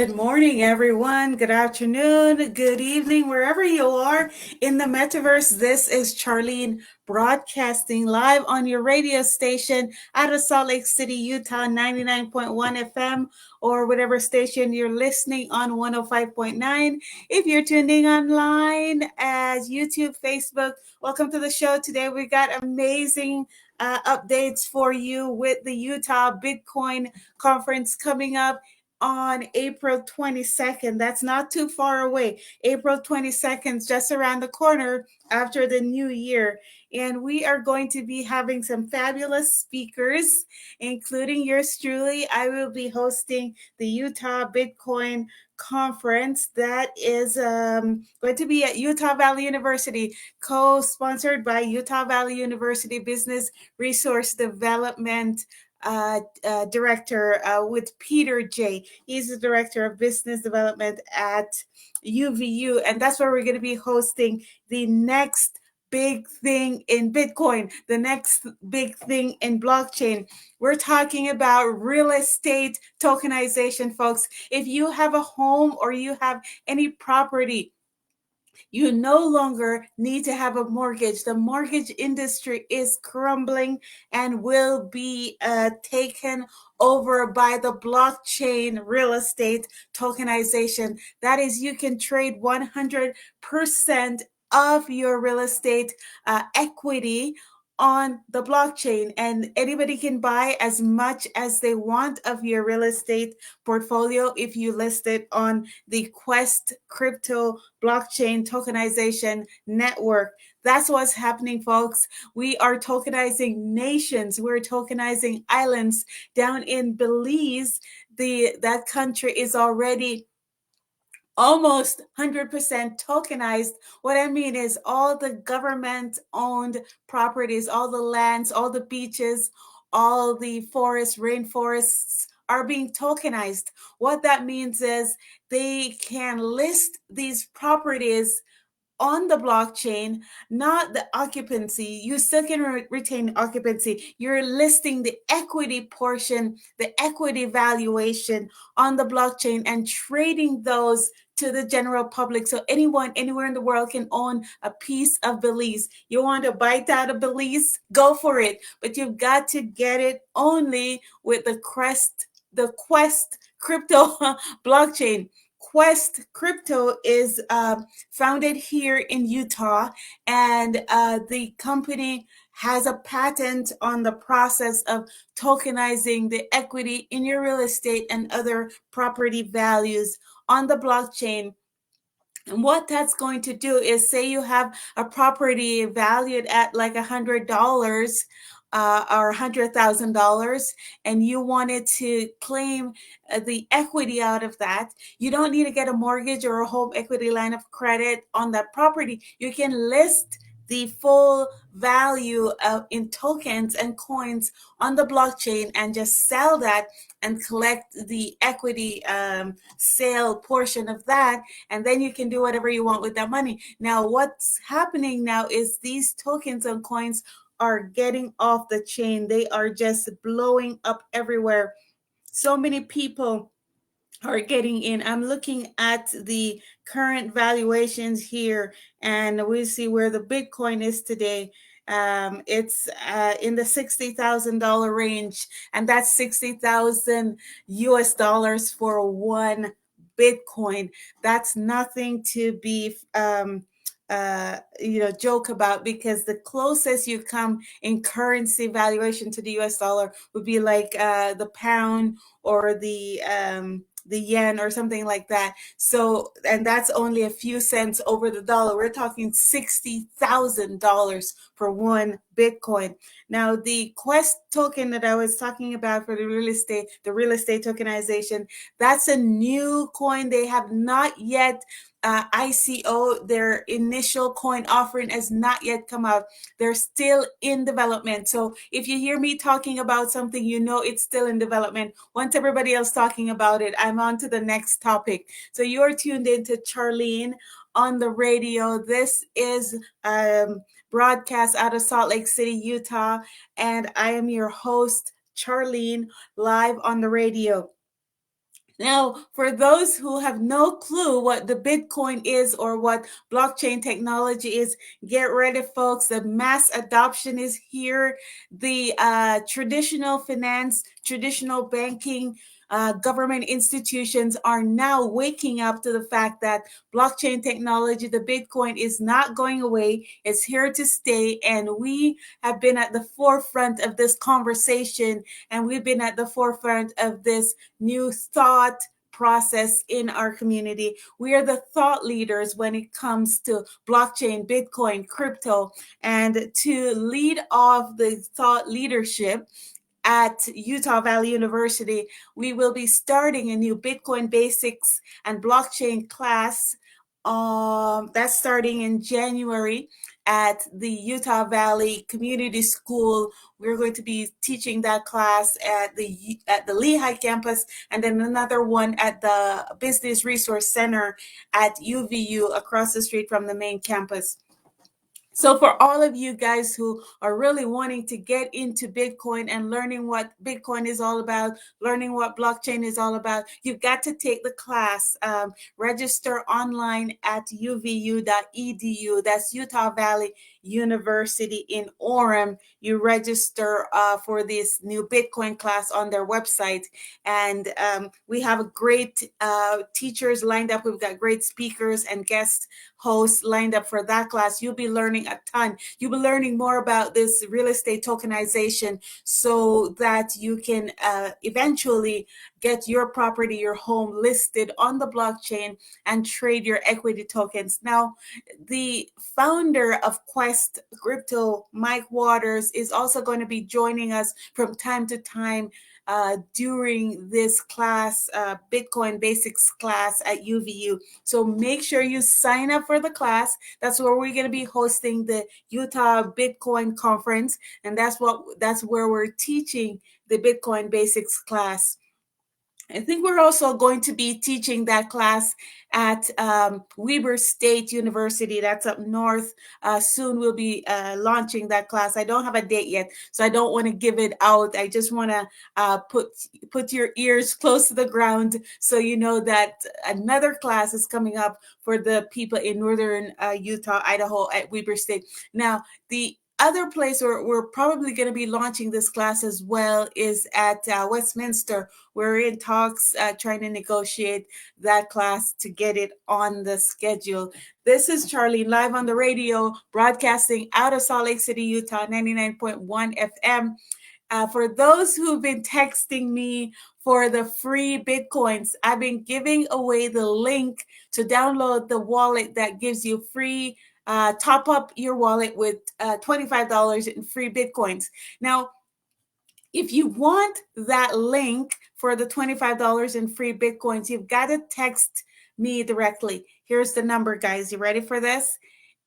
Good morning, everyone. Good afternoon, good evening, wherever you are in the metaverse. This is Charlene broadcasting live on your radio station out of Salt Lake City, Utah, 99.1 FM, or whatever station you're listening on, 105.9. If you're tuning online as YouTube, Facebook, welcome to the show. Today we got amazing updates for you with the Utah Bitcoin conference coming up on April 22nd. That's not too far away. April 22nd is just around the corner after the new year. And we are going to be having some fabulous speakers, including yours truly. I will be hosting the Utah Bitcoin conference that is going to be at Utah Valley University, co-sponsored by Utah Valley University Business Resource Development director with Peter J. He's the director of business development at UVU, and that's where we're going to be hosting the next big thing in Bitcoin, the next big thing in blockchain. We're talking about real estate tokenization, folks. If you have a home or you have any property, you no longer need to have a mortgage. The mortgage industry is crumbling and will be taken over by the blockchain real estate tokenization. That is, you can trade 100% of your real estate equity on the blockchain, and anybody can buy as much as they want of your real estate portfolio if you list it on the Quest crypto blockchain tokenization network. That's what's happening, folks. We are tokenizing nations. We're tokenizing islands. Down in Belize, that country is already almost 100% tokenized. What I mean is all the government owned properties, all the lands, all the beaches, all the forests, rainforests are being tokenized. What that means is they can list these properties on the blockchain, not the occupancy. You still can retain occupancy. You're listing the equity portion, the equity valuation on the blockchain and trading those to the general public. So anyone, anywhere in the world can own a piece of Belize. You want to bite out of Belize? Go for it. But you've got to get it only with the Quest crypto blockchain. Quest Crypto is founded here in Utah, and the company has a patent on the process of tokenizing the equity in your real estate and other property values on the blockchain. And what that's going to do is, say you have a property valued at like $100 or $100,000, and you wanted to claim the equity out of that. You don't need to get a mortgage or a home equity line of credit on that property. You can list the full value in tokens and coins on the blockchain and just sell that and collect the equity sale portion of that, and then you can do whatever you want with that money. Now, what's happening now is these tokens and coins are getting off the chain. They are just blowing up everywhere. So many people are getting in. I'm looking at the current valuations here, and we see where the Bitcoin is today. It's in the $60,000 range, and that's 60,000 US dollars for one Bitcoin. That's nothing to be joke about, because the closest you come in currency valuation to the US dollar would be like the pound or the yen or something like that. So, and that's only a few cents over the dollar. We're talking $60,000 for one Bitcoin. Now, the Quest token that I was talking about for the real estate tokenization, that's a new coin. They have not yet ICO, their initial coin offering has not yet come out. They're still in development. So if you hear me talking about something, you know it's still in development. Once everybody else talking about it, I'm on to the next topic. So you're tuned into Charlene on the radio. This is broadcast out of Salt Lake City, Utah, and I am your host, Charlene, live on the radio. Now, for those who have no clue what the Bitcoin is or what blockchain technology is, get ready, folks. The mass adoption is here. The traditional finance, traditional banking, government institutions are now waking up to the fact that blockchain technology, the Bitcoin, is not going away. It's here to stay. And we have been at the forefront of this conversation, and we've been at the forefront of this new thought process in our community. We are the thought leaders when it comes to blockchain, Bitcoin, crypto, and to lead off the thought leadership at Utah Valley University, we will be starting a new Bitcoin basics and blockchain class. That's starting in January at the Utah Valley Community School. We're going to be teaching that class at the Lehigh campus, and then another one at the Business Resource Center at UVU across the street from the main campus. So for all of you guys who are really wanting to get into Bitcoin and learning what Bitcoin is all about, learning what blockchain is all about, you've got to take the class. Register online at uvu.edu. That's Utah Valley University in Orem. You register for this new Bitcoin class on their website. And we have a great teachers lined up. We've got great speakers and guest hosts lined up for that class. You'll be learning a ton. You'll be learning more about this real estate tokenization so that you can eventually get your property, your home listed on the blockchain and trade your equity tokens. Now, the founder of Quest Crypto, Mike Waters, is also going to be joining us from time to time during this class, Bitcoin Basics class at UVU. So make sure you sign up for the class. That's where we're going to be hosting the Utah Bitcoin Conference, and that's where we're teaching the Bitcoin Basics class. I think we're also going to be teaching that class at Weber State University. That's up north. Soon we'll be launching that class. I don't have a date yet, so I don't want to give it out. I just want to put your ears close to the ground so you know that another class is coming up for the people in northern Utah, Idaho at Weber State. Now, the other place where we're probably going to be launching this class as well is at Westminster. We're in talks trying to negotiate that class to get it on the schedule. This is Charlene live on the radio, broadcasting out of Salt Lake City, Utah, 99.1 FM. For those who've been texting me for the free Bitcoins, I've been giving away the link to download the wallet that gives you free top up your wallet with $25 in free Bitcoins. Now, if you want that link for the $25 in free Bitcoins, you've got to text me directly. Here's the number, guys. You ready for this?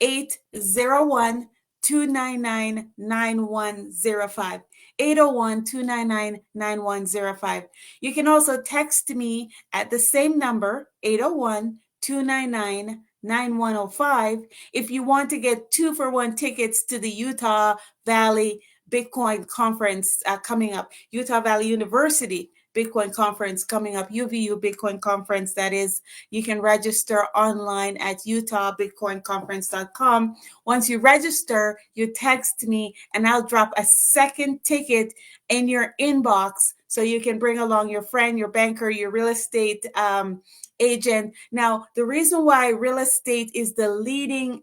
801-299-9105. 801-299-9105. You can also text me at the same number, 801-299-9105, if you want to get 2-for-1 tickets to the Utah Valley Bitcoin Conference coming up, Utah Valley University Bitcoin Conference coming up, UVU Bitcoin Conference. That is, you can register online at utahbitcoinconference.com. Once you register, you text me and I'll drop a second ticket in your inbox so you can bring along your friend, your banker, your real estate agent. Now, the reason why real estate is the leading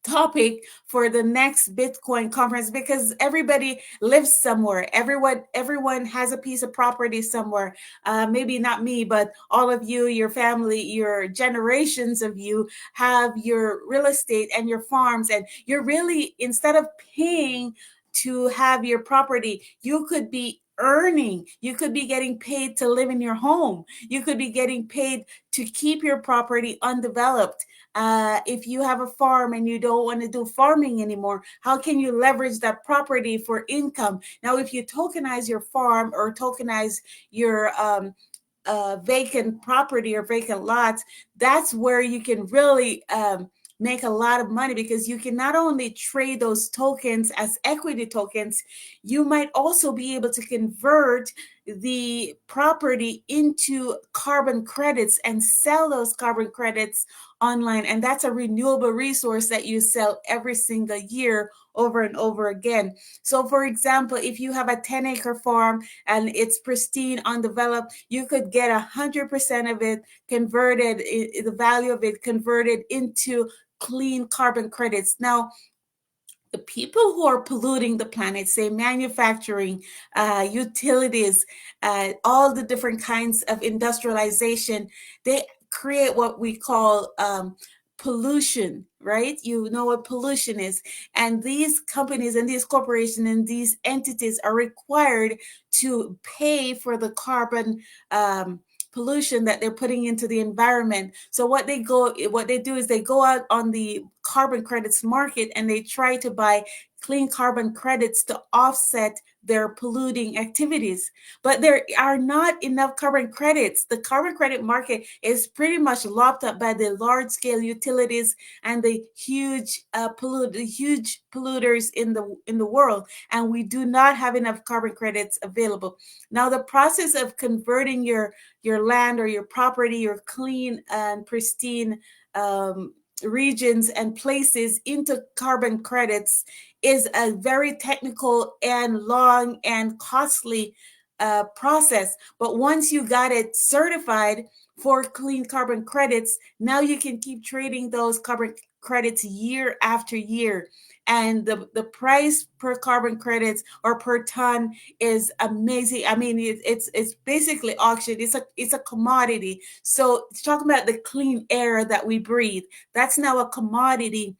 topic for the next Bitcoin conference, because everybody lives somewhere. Everyone has a piece of property somewhere. Maybe not me, but all of you, your family, your generations of you have your real estate and your farms, and you're really, instead of paying to have your property, you could be earning. You could be getting paid to live in your home. You could be getting paid to keep your property undeveloped. If you have a farm and you don't want to do farming anymore, how can you leverage that property for income? Now, if you tokenize your farm or tokenize your vacant property or vacant lots, that's where you can really make a lot of money, because you can not only trade those tokens as equity tokens, you might also be able to convert the property into carbon credits and sell those carbon credits online. And that's a renewable resource that you sell every single year over and over again. So, for example, if you have a 10-acre farm and it's pristine, undeveloped, you could get 100% of it converted, the value of it converted into clean carbon credits. Now, the people who are polluting the planet, say manufacturing, utilities, all the different kinds of industrialization, they create what we call pollution, right? You know what pollution is. And these companies and these corporations and these entities are required to pay for the carbon pollution that they're putting into the environment. So what they do is they go out on the carbon credits market and they try to buy clean carbon credits to offset their polluting activities. But there are not enough carbon credits. The carbon credit market is pretty much locked up by the large scale utilities and the huge polluters in the world, and we do not have enough carbon credits available. Now, the process of converting your land or your property, your clean and pristine regions and places into carbon credits is a very technical and long and costly process. But once you got it certified for clean carbon credits, now you can keep trading those carbon credits year after year. And the price per carbon credits or per ton is amazing. I mean, it's basically auction. It's a commodity. So talking about the clean air that we breathe, that's now a commodity,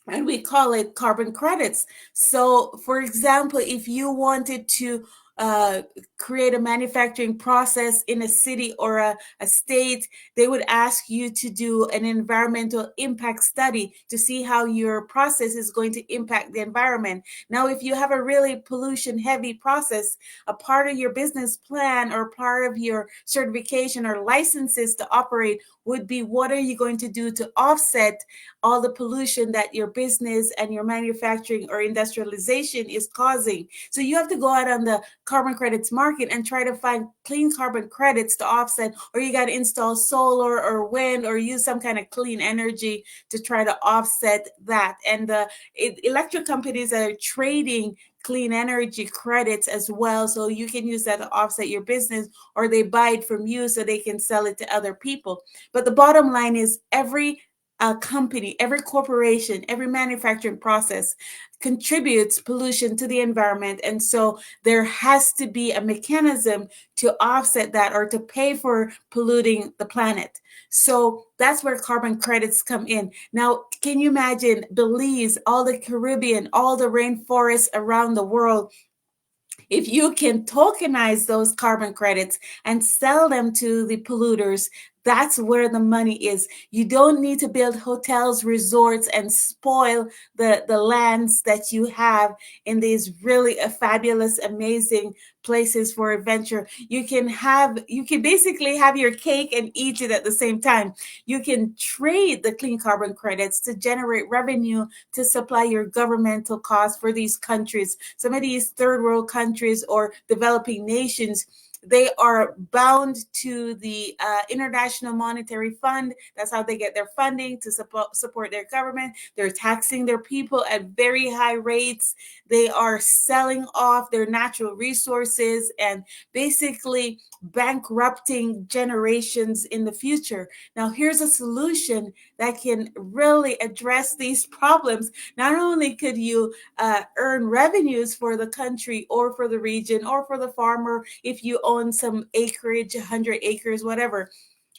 and we call it carbon credits. So, for example, if you wanted to create a manufacturing process in a city or a state, they would ask you to do an environmental impact study to see how your process is going to impact the environment. Now, if you have a really pollution heavy process, a part of your business plan or part of your certification or licenses to operate would be, what are you going to do to offset all the pollution that your business and your manufacturing or industrialization is causing? So you have to go out on the carbon credits market and try to find clean carbon credits to offset, or you got to install solar or wind or use some kind of clean energy to try to offset that. And the electric companies are trading clean energy credits as well, so you can use that to offset your business, or they buy it from you so they can sell it to other people. But the bottom line is, every company, every corporation, every manufacturing process contributes pollution to the environment. And so there has to be a mechanism to offset that or to pay for polluting the planet. So that's where carbon credits come in. Now, can you imagine Belize, all the Caribbean, all the rainforests around the world? If you can tokenize those carbon credits and sell them to the polluters, that's where the money is. You don't need to build hotels, resorts, and spoil the lands that you have in these really fabulous, amazing places for adventure. You can basically have your cake and eat it at the same time. You can trade the clean carbon credits to generate revenue to supply your governmental costs for these countries. Some of these third world countries or developing nations, they are bound to the International Monetary Fund. That's how they get their funding to support their government. They're taxing their people at very high rates. They are selling off their natural resources and basically bankrupting generations in the future. Now, here's a solution that can really address these problems. Not only could you earn revenues for the country or for the region or for the farmer if you own some acreage, 100 acres, whatever,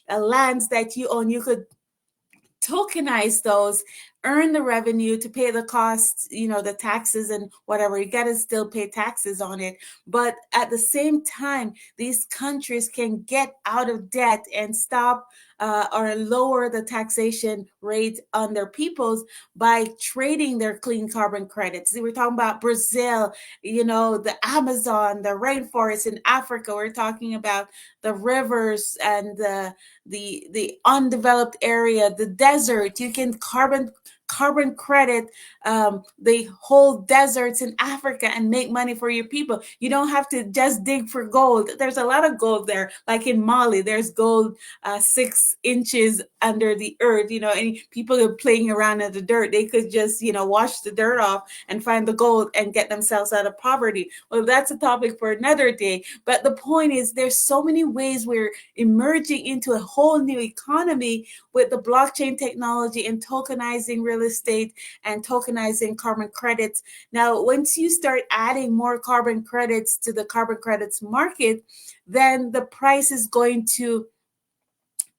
lands that you own, you could tokenize those, earn the revenue to pay the costs, the taxes and whatever. You got to still pay taxes on it. But at the same time, these countries can get out of debt and stop or lower the taxation rate on their peoples by trading their clean carbon credits. We're talking about Brazil, the Amazon, the rainforest in Africa. We're talking about the rivers and the undeveloped area, the desert. You can carbon credit, they hold deserts in Africa and make money for your people. You don't have to just dig for gold. There's a lot of gold there. Like in Mali, there's gold 6 inches under the earth. And people are playing around in the dirt. They could just, wash the dirt off and find the gold and get themselves out of poverty. Well, that's a topic for another day. But the point is, there's so many ways we're emerging into a whole new economy with the blockchain technology and tokenizing real estate and tokenizing carbon credits. Now, once you start adding more carbon credits to the carbon credits market, then the price is going to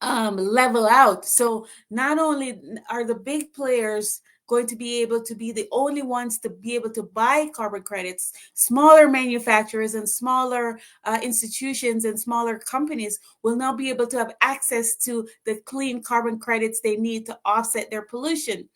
level out. So not only are the big players going to be able to be the only ones to be able to buy carbon credits, smaller manufacturers and smaller institutions and smaller companies will now be able to have access to the clean carbon credits they need to offset their pollution.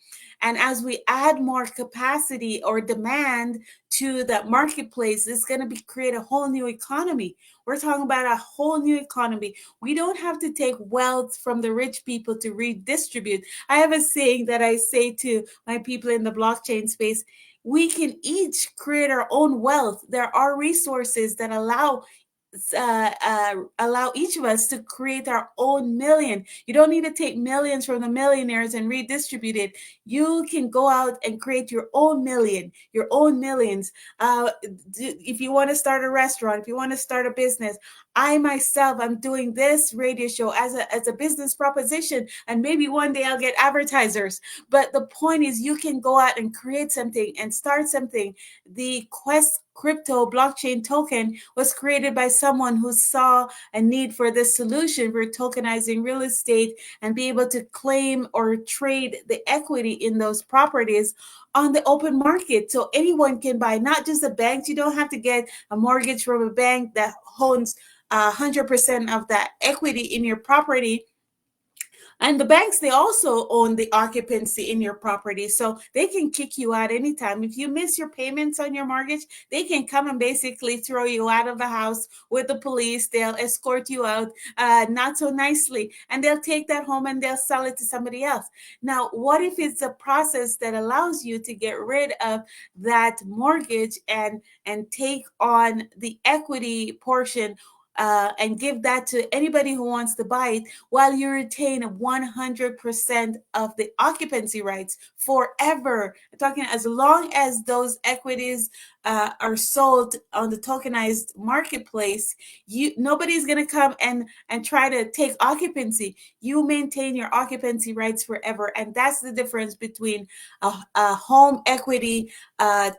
And as we add more capacity or demand to that marketplace, it's going to create a whole new economy. We're talking about a whole new economy. We don't have to take wealth from the rich people to redistribute. I have a saying that I say to my people in the blockchain space: we can each create our own wealth. There are resources that allow each of us to create our own million. You don't need to take millions from the millionaires and redistribute it. You can go out and create your own million, your own millions. If you want to start a restaurant, if you want to start a business, I myself, I'm doing this radio show as a business proposition, and maybe one day I'll get advertisers. But the point is, you can go out and create something and start something. The Quest crypto blockchain token was created by someone who saw a need for this solution for tokenizing real estate and be able to claim or trade the equity in those properties on the open market. So anyone can buy, not just the banks. You don't have to get a mortgage from a bank that owns 100% of that equity in your property. And the banks, they also own the occupancy in your property. So they can kick you out anytime. If you miss your payments on your mortgage, they can come and basically throw you out of the house with the police. They'll escort you out, not so nicely. And they'll take that home and they'll sell it to somebody else. Now, what if it's a process that allows you to get rid of that mortgage and take on the equity portion and give that to anybody who wants to buy it, while you retain 100% of the occupancy rights forever? I'm talking as long as those equities are sold on the tokenized marketplace, nobody's going to come and try to take occupancy. You maintain your occupancy rights forever. And that's the difference between a home equity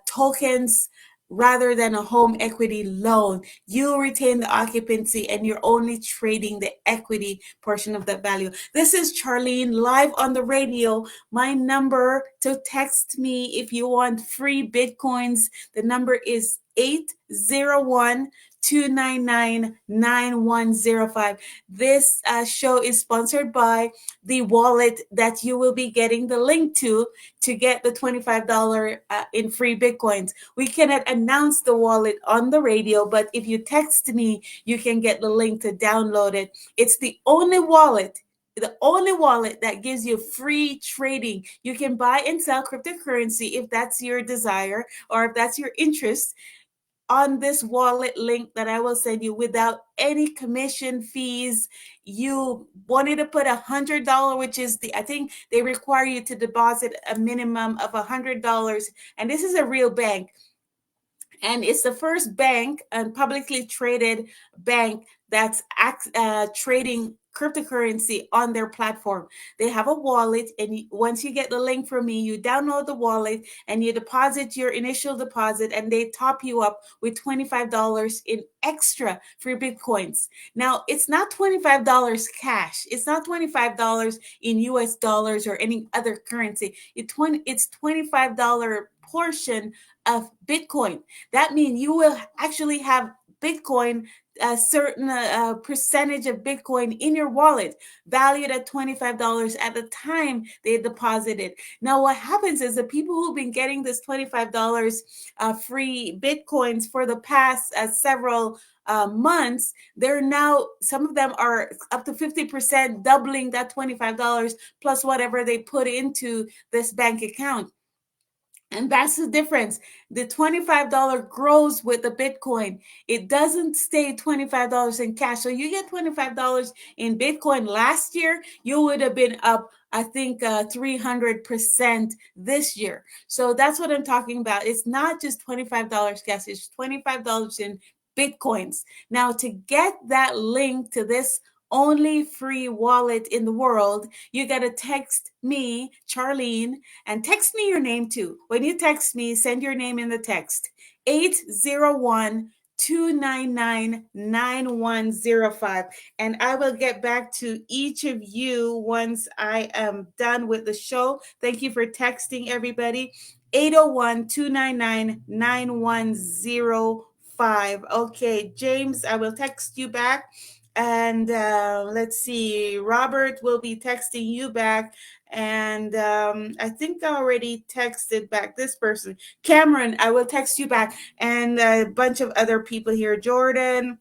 tokens rather than a home equity loan. You retain the occupancy and you're only trading the equity portion of that value. This is Charlene, live on the radio. My number to text me if you want free Bitcoins, the number is 801-299-9105. This show is sponsored by the wallet that you will be getting the link to get the $25 in free Bitcoins. We cannot announce the wallet on the radio, but if you text me, you can get the link to download it. It's the only wallet that gives you free trading. You can buy and sell cryptocurrency if that's your desire or if that's your interest, on this wallet link that I will send you without any commission fees. You wanted to put $100, which is I think they require you to deposit a minimum of $100. And this is a real bank. And it's the first bank and publicly traded bank that's trading cryptocurrency on their platform. They have a wallet, and once you get the link from me, you download the wallet and you deposit your initial deposit, and they top you up with $25 in extra free Bitcoins. Now, it's not $25 cash. It's not $25 in US dollars or any other currency. It's $25 portion of Bitcoin. That means you will actually have Bitcoin, a certain percentage of Bitcoin in your wallet, valued at $25 at the time they deposited. Now, what happens is the people who've been getting this $25 free Bitcoins for the past several months, they're now, some of them are up to 50%, doubling that $25 plus whatever they put into this bank account. And that's the difference. The $25 grows with the Bitcoin. It doesn't stay $25 in cash. So you get $25 in Bitcoin last year, you would have been up, I think, 300% this year. So that's what I'm talking about. It's not just $25 cash, it's $25 in Bitcoins. Now, to get that link to this only free wallet in the world, you got to text me, Charlene, and text me your name too. When you text me, send your name in the text. 801-299-9105. And I will get back to each of you once I am done with the show. Thank you for texting, everybody. 801-299-9105. Okay, James, I will text you back. And let's see, Robert will be texting you back. And I think I already texted back this person. Cameron, I will text you back. And a bunch of other people here. Jordan.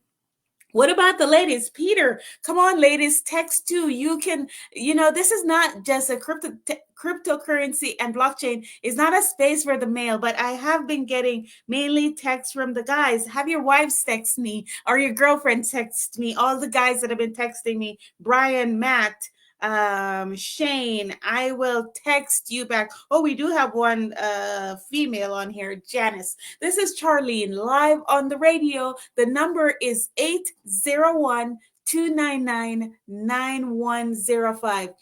What about the ladies? Peter, come on, ladies, text too. You can, this is not just a cryptocurrency and blockchain. It's not a space for the male, but I have been getting mainly texts from the guys. Have your wives text me or your girlfriend text me. All the guys that have been texting me, Brian, Matt, Shane, I will text you back. Oh, we do have one female on here, Janice. This is Charlene, live on the radio. The number is 801-299-9105.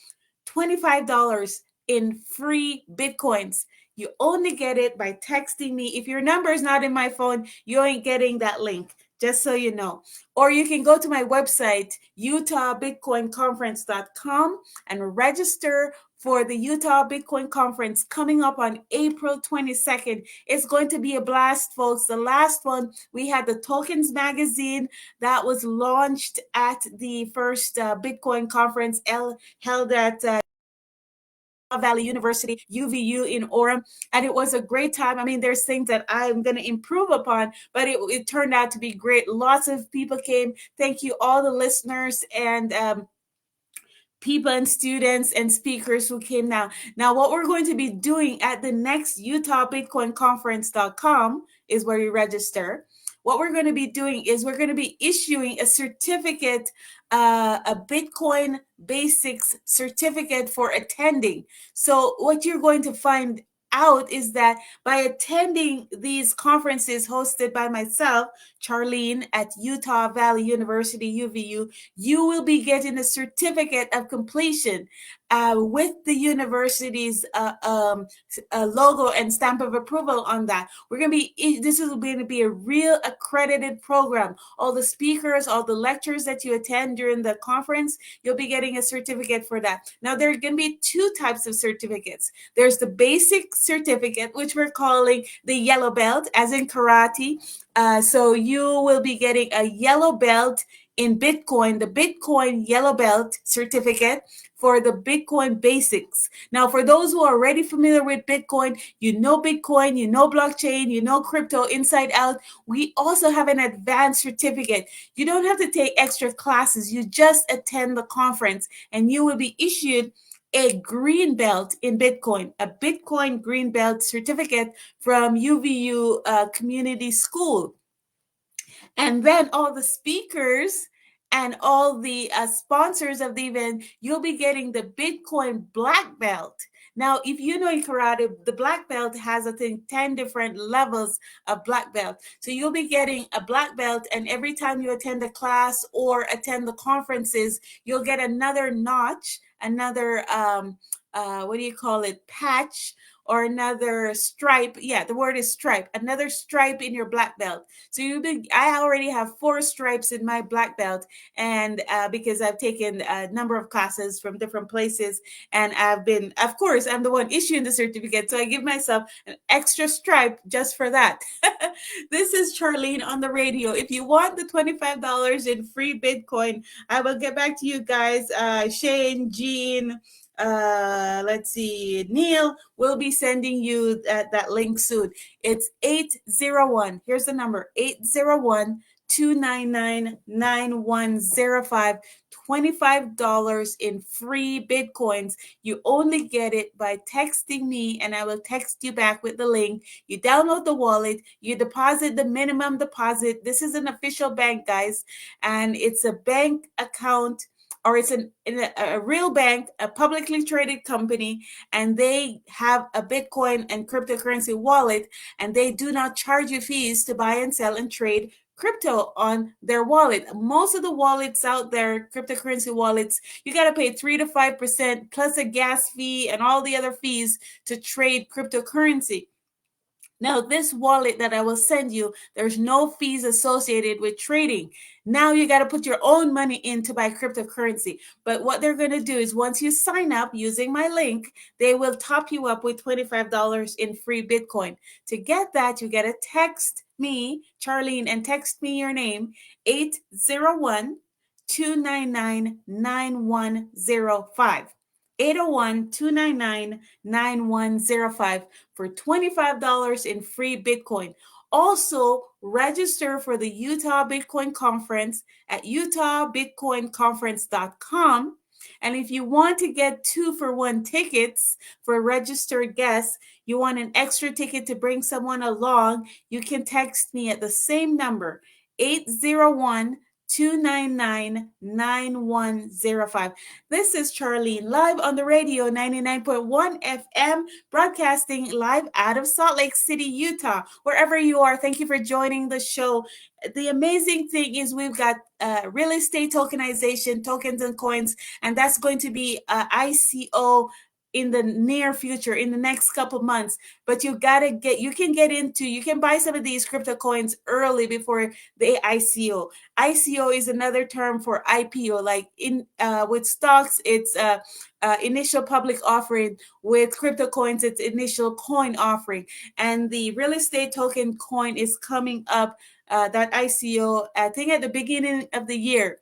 $25 in free Bitcoins. You only get it by texting me. If your number is not in my phone, you ain't getting that link, just so you know. Or you can go to my website, utahbitcoinconference.com, and register for the Utah Bitcoin Conference coming up on April 22nd. It's going to be a blast, folks. The last one, we had the Tokens magazine that was launched at the first Bitcoin conference held at Valley University, UVU in Orem, and it was a great time. I mean, there's things that I'm going to improve upon, but it turned out to be great. Lots of people came. Thank you, all the listeners and people and students and speakers who came now. Now, what we're going to be doing at the next UtahBitcoinConference.com is where you register. What we're going to be doing is we're going to be issuing a certificate, a Bitcoin Basics certificate for attending. So what you're going to find out is that by attending these conferences hosted by myself, Charlene, at Utah Valley University, UVU, you will be getting a certificate of completion with the university's logo and stamp of approval on that. This is going to be a real accredited program. All the speakers, all the lectures that you attend during the conference, you'll be getting a certificate for that. Now, there are going to be two types of certificates. There's the basic certificate, which we're calling the yellow belt, as in karate. So you will be getting a yellow belt in Bitcoin, the Bitcoin yellow belt certificate for the Bitcoin basics. Now, for those who are already familiar with Bitcoin, you know blockchain, you know crypto inside out, we also have an advanced certificate. You don't have to take extra classes. You just attend the conference and you will be issued a green belt in Bitcoin, a Bitcoin green belt certificate from UVU Community School. And then all the speakers and all the sponsors of the event, you'll be getting the Bitcoin black belt. Now, if you know in karate, the black belt has, I think, 10 different levels of black belt. So you'll be getting a black belt, and every time you attend a class or attend the conferences, you'll get another notch, another, patch, or another stripe. Yeah, the word is stripe. Another stripe in your black belt. So I already have 4 stripes in my black belt, and because I've taken a number of classes from different places, and of course, I'm the one issuing the certificate, so I give myself an extra stripe just for that. This is Charlene on the radio. If you want the $25 in free Bitcoin, I will get back to you guys. Shane, Jean, let's see, Neil will be sending you that link soon. It's 801. Here's the number, 801 299-9105. $25 in free Bitcoins. You only get it by texting me, and I will text you back with the link. You download the wallet, you deposit the minimum deposit. This is an official bank, guys, and it's a bank account, or it's a real bank, a publicly traded company, and they have a Bitcoin and cryptocurrency wallet, and they do not charge you fees to buy and sell and trade crypto on their wallet. Most of the wallets out there, cryptocurrency wallets, you got to pay 3 to 5% plus a gas fee and all the other fees to trade cryptocurrency. Now, this wallet that I will send you, there's no fees associated with trading. Now you got to put your own money in to buy cryptocurrency. But what they're going to do is, once you sign up using my link, they will top you up with $25 in free Bitcoin. To get that, you got to text me, Charlene, and text me your name, 801-299-9105. 801-299-9105 for $25 in free Bitcoin. Also, register for the Utah Bitcoin Conference at utahbitcoinconference.com. And if you want to get 2-for-1 tickets for registered guests, you want an extra ticket to bring someone along, you can text me at the same number, 801-299-9105. This is Charlene, live on the radio, 99.1 FM, broadcasting live out of Salt Lake City, Utah. Wherever you are, thank you for joining the show. The amazing thing is we've got real estate tokenization, tokens and coins, and that's going to be ICO in the near future, in the next couple months. But you can buy some of these crypto coins early before the ICO. ICO is another term for IPO. Like with stocks, it's initial public offering. With crypto coins, it's initial coin offering. And the real estate token coin is coming up, that ICO, I think at the beginning of the year.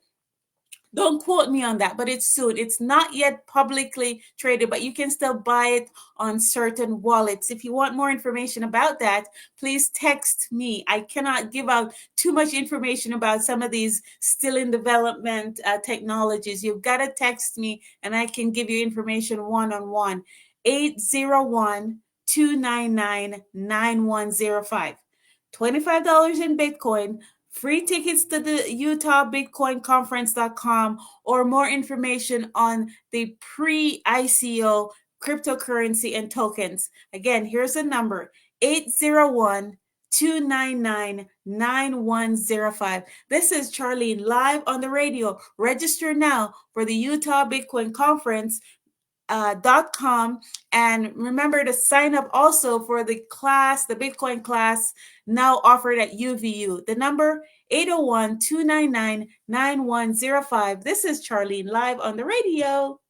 Don't quote me on that, but it's soon. It's not yet publicly traded, but you can still buy it on certain wallets. If you want more information about that, please text me. I cannot give out too much information about some of these still in development technologies. You've got to text me, and I can give you information one-on-one. 801-299-9105. $25 in Bitcoin. Free tickets to the Utah Bitcoin Conference.com, or more information on the pre-ICO cryptocurrency and tokens. Again, here's the number, 801-299-9105. This is Charlene, live on the radio. Register now for the Utah Bitcoin Conference. .com, and remember to sign up also for the class, the Bitcoin class, now offered at UVU. The number, 801-299-9105. This is Charlene, live on the radio.